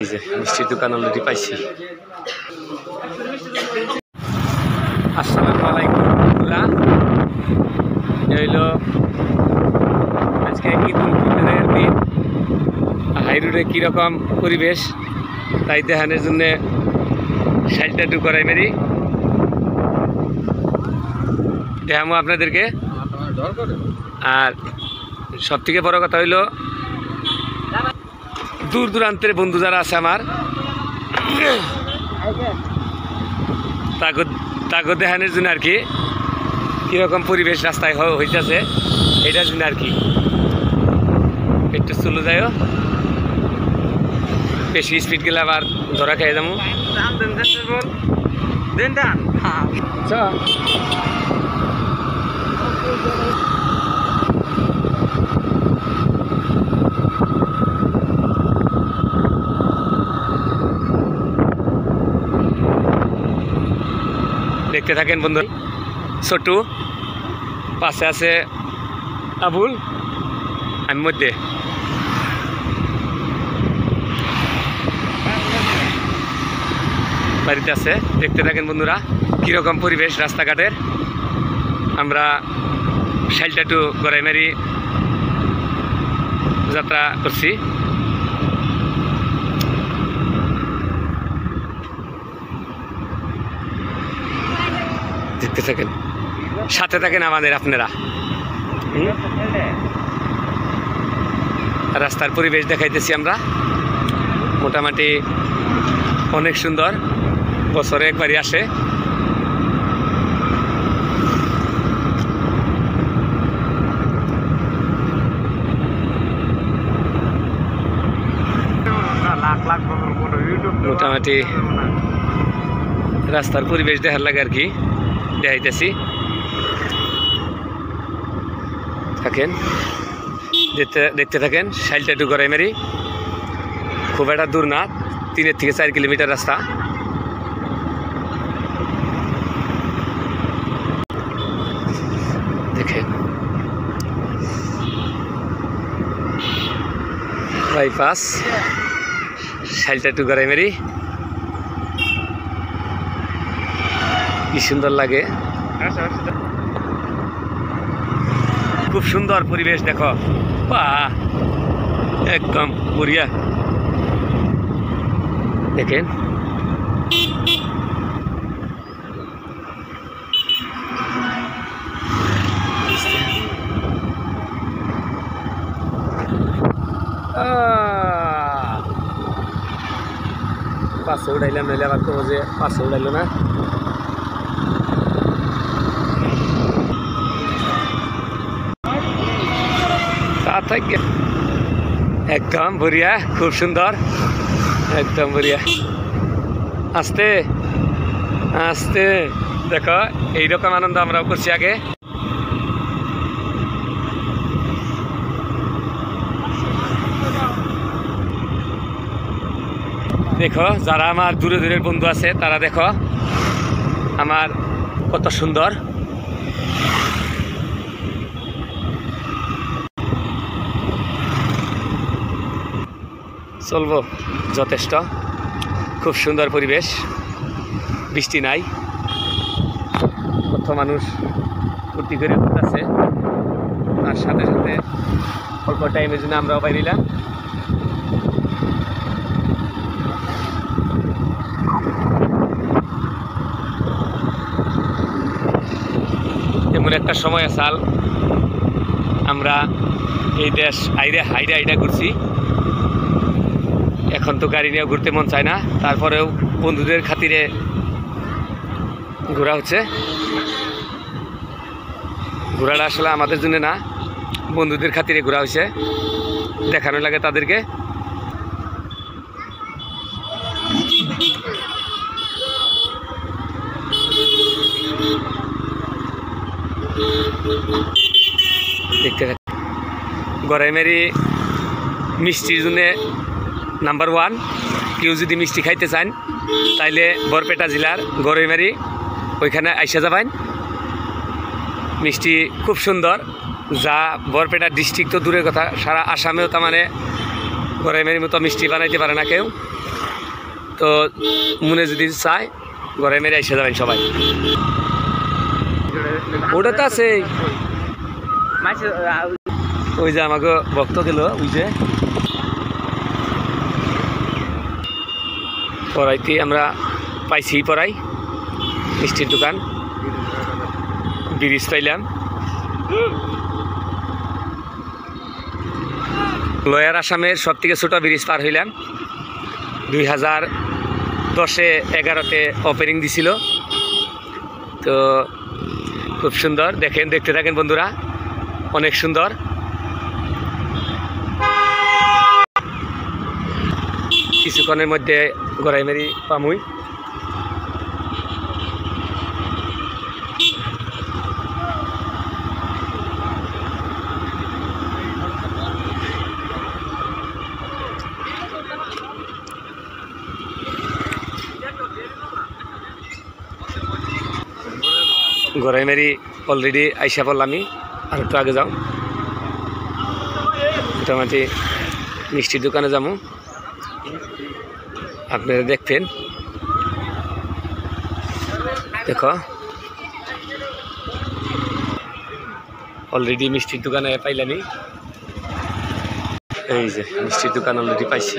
মিষ্টির দোকান অলরেডি পাইছি। আসসালামু আলাইকুম রহমতুল্লাহ। হইল আজকে ঈদ উল ফিতরের দিন। হাই রোডে কীরকম পরিবেশ তাই দেখানোর জন্যে সাইডটা একটু করাই মেরি দেখামো আপনাদেরকে। আর সব থেকে বড় কথা হইল দূর দূরান্তের বন্ধু যারা আছে আমার তাকে দেখানোর জন্য আর কি কীরকম পরিবেশ রাস্তায় হইতেছে এটার জন্য আর কি একটু চলে যাইও। বেশি স্পিড গেলে আবার ধরা খেয়ে যাবো। দেখতে থাকেন বন্ধু। ছোট্টু পাশে আছে আবুল, আমি মধ্যে। বাড়িতে আছে। দেখতে থাকেন বন্ধুরা কীরকম পরিবেশ রাস্তাঘাটের। আমরা সাইলটা একটু গড়াই মারি যাত্রা করছি। দেখতে থাকেন, সাথে থাকেন আমাদের আপনারা। রাস্তার পরিবেশ দেখাইতেছি আমরা। মোটামুটি অনেক সুন্দর, বছরে একবারই আসে। মোটামুটি রাস্তার পরিবেশ দেখার লাগে আর কি দেখাইতেছি। থাকেন, দেখতে থাকেন। সাইলটা একটু গড়াই মারি। খুব একটা দূর না, 3 থেকে 4 কিলোমিটার রাস্তা। দেখেন বাইপাস। সাইলটা একটু গড়াই মারি। কি সুন্দর লাগে, খুব সুন্দর পরিবেশ। দেখো বাহ, একদম বঢ়িয়া। দেখেন পাশে উঠাইলাম, নাহলে আবার তো যে পাশে উঠাইলো না। একদম বঢ়িয়া, খুব সুন্দর, একদম বঢ়িয়া। আস্তে আস্তে দেখো, এইরকম আনন্দ আমরাও করছি আগে। দেখো যারা আমার দূরে দূরের বন্ধু আছে তারা দেখো আমার কত সুন্দর। চলবো যথেষ্ট, খুব সুন্দর পরিবেশ। বৃষ্টি নাই, কত মানুষ ফুর্তি করে ঘুরতেছে। তার সাথে সাথে অল্প টাইমের জন্য আমরাও বাইরিলাম। এমন একটা সময় আসাল আমরা এই দেশ হাইডা ঘুরছি। এখন তো গাড়ি নিয়ে ঘুরতে মন চায় না, তারপরেও বন্ধুদের খাতিরে ঘোরা হচ্ছে। ঘোরাটা আসলে আমাদের জন্য না, বন্ধুদের খাতিরে ঘোরা হয়েছে, দেখানো লাগে তাদেরকে। দেখতে গড়াই মারি মিষ্টির জন্য নাম্বার 1। কেউ যদি মিষ্টি খাইতে চান তাইলে বরপেটা জেলার গড়াইমারি ওইখানে আইসা যাবেন। মিষ্টি খুব সুন্দর, যা বরপেটা ডিস্ট্রিক্ট তো দূরের কথা, সারা আসামেও তার মানে গড়াইমারির মতো মিষ্টি বানাইতে পারে না কেউ। তো মনে যদি চায় ঘরে মেরে এসে যাবেন সবাই। ওটা তো আছে ওই যে আমাকে ভক্ত দিল ওই যে পড়াইতে আমরা পাইছি পড়াই মিষ্টির দোকান ব্রিজ পাইলাম লয়ার আসামের সব থেকে ছোট ব্রিজ পার হইলাম 2010-11-তে ওপেনিং দিছিল। তো খুব সুন্দর দেখেন দেখতে থাকেন বন্ধুরা অনেক সুন্দর। কিছুক্ষণের মধ্যে গড়াইমারি পামুই। গড়াইমারি অলরেডি আইসা পড়লামই আর একটু আগে যাও মোটামুটি মিষ্টির দোকানে যাবো আপনারা দেখবেন। দেখো অলরেডি মিষ্টির দোকানে পাইলামি এই যে মিষ্টির দোকান অলরেডি পাইছি।